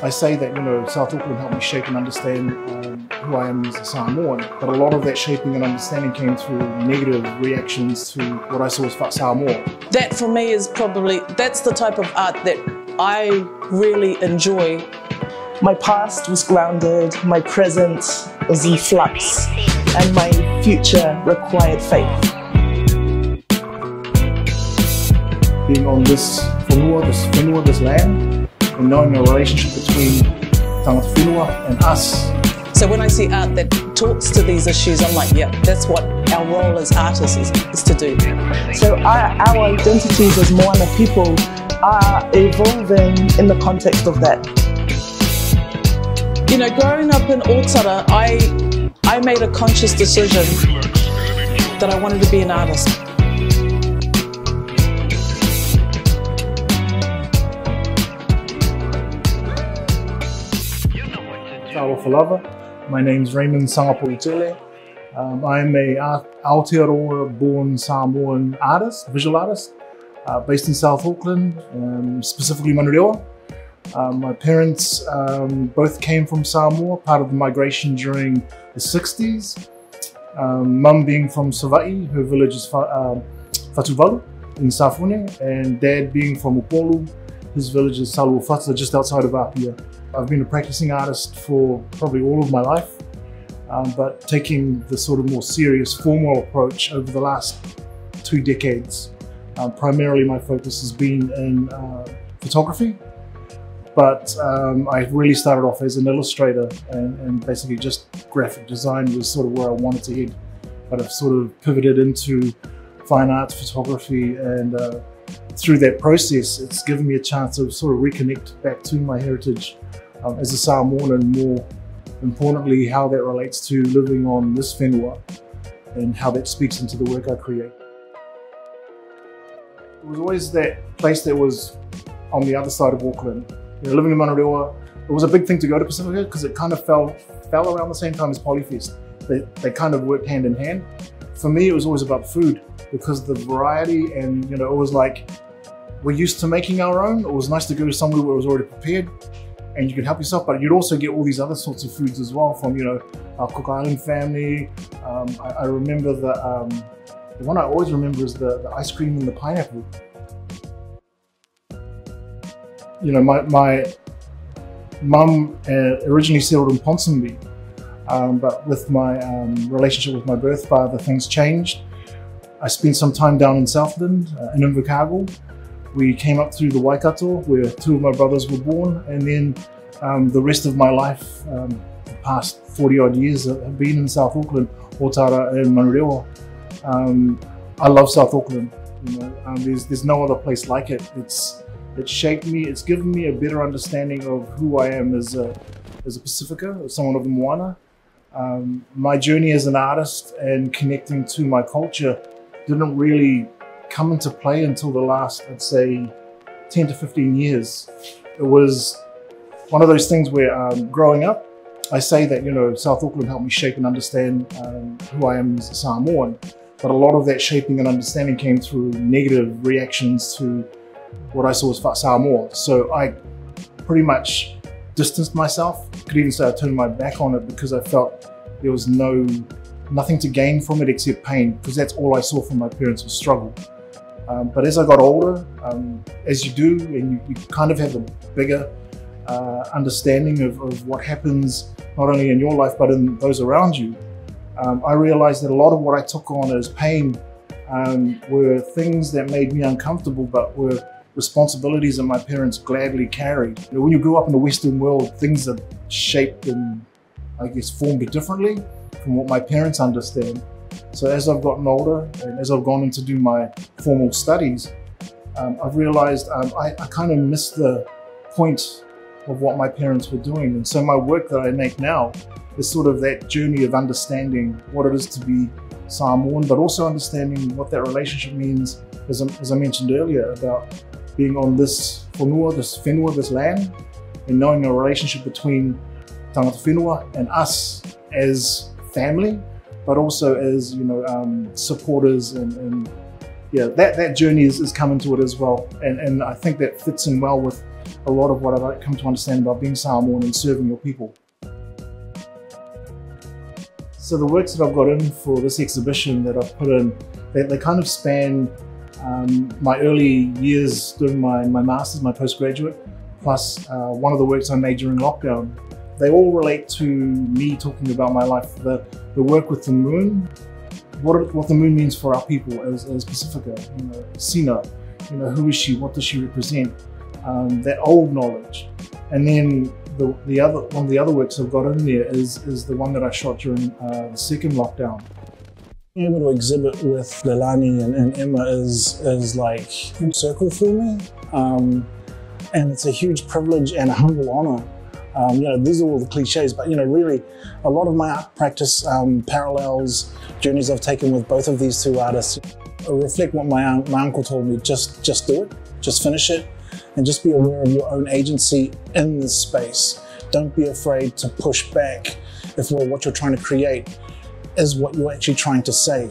I say that, South Auckland helped me shape and understand who I am as a Samoan, but a lot of that shaping and understanding came through negative reactions to what I saw as Samoa. That for me is that's the type of art that I really enjoy. My past was grounded, my present was in flux, and my future required faith. Being on this whenua, this land, and knowing the relationship between tangata whenua and us. So when I see art that talks to these issues, I'm like, yeah, that's what our role as artists is to do. So our identities as Moana people are evolving in the context of that. Growing up in Aotearoa, I made a conscious decision that I wanted to be an artist. My name's Raymond Sagapolutele. I'm a Aotearoa-born Samoan artist, visual artist, based in South Auckland, specifically Manurewa. My parents both came from Samoa, part of the migration during the 60s. Mum being from Sava'i, her village is Whatuvalu in Safune, and Dad being from Upolu, his village is Saluafata, just outside of Apia. I've been a practicing artist for probably all of my life, but taking the sort of more serious, formal approach over the last 2 decades. Primarily my focus has been in photography, but I really started off as an illustrator and basically just graphic design was sort of where I wanted to head. But I've sort of pivoted into fine arts, photography, and through that process, it's given me a chance to sort of reconnect back to my heritage as a Samoan, and more importantly, how that relates to living on this whenua and how that speaks into the work I create. It was always that place that was on the other side of Auckland. Living in Manurewa, it was a big thing to go to Pasifika because it kind of fell around the same time as Polyfest. They kind of worked hand in hand. For me, it was always about food because the variety, and it was like we're used to making our own. It was nice to go somewhere where it was already prepared and you could help yourself, but you'd also get all these other sorts of foods as well from, our Cook Island family. I remember the one I always remember is the ice cream and the pineapple. My mum originally settled in Ponsonby, but with my relationship with my birth father, things changed. I spent some time down in Southland, in Invercargill. We came up through the Waikato, where 2 of my brothers were born, and then the rest of my life, the past 40 odd years, have been in South Auckland, Aotearoa and Manurewa. I love South Auckland. There's no other place like it. It's shaped me. It's given me a better understanding of who I am as a Pasifika, as someone of the Moana. My journey as an artist and connecting to my culture didn't really come into play until the last, I'd say, 10 to 15 years. It was one of those things where growing up, I say that, South Auckland helped me shape and understand who I am as a Samoan, but a lot of that shaping and understanding came through negative reactions to what I saw as Samoa. So I pretty much distanced myself. Could even say I turned my back on it because I felt there was nothing to gain from it except pain, because that's all I saw from my parents was struggle. But as I got older, as you do, and you kind of have a bigger understanding of what happens not only in your life but in those around you, I realized that a lot of what I took on as pain were things that made me uncomfortable, but were responsibilities that my parents gladly carried. When you grew up in the Western world, things are shaped and, I guess, formed differently from what my parents understand. So as I've gotten older and as I've gone in to do my formal studies, I've realized I kind of missed the point of what my parents were doing. And so my work that I make now is sort of that journey of understanding what it is to be Samoan, but also understanding what that relationship means, as I mentioned earlier, about being on this whenua, this land, and knowing the relationship between tangata whenua and us as family, but also as supporters, and yeah, that journey is coming to it as well, and I think that fits in well with a lot of what I've come to understand about being Samoan and serving your people. So the works that I've got in for this exhibition that I've put in, they kind of span my early years doing my master's, my postgraduate, plus one of the works I made during lockdown. They all relate to me talking about my life, the work with the moon, what the moon means for our people as Pasifika, Sina, who is she, what does she represent, that old knowledge. And then one of the other works I've got in there is the one that I shot during the second lockdown. Being able to exhibit with Leilani and Emma is like a huge circle for me, and it's a huge privilege and a humble honor. These are all the cliches, but really a lot of my art practice parallels journeys I've taken with both of these two artists. I reflect what my uncle told me: just do it, just finish it, and just be aware of your own agency in this space. Don't be afraid to push back if what you're trying to create is what you're actually trying to say.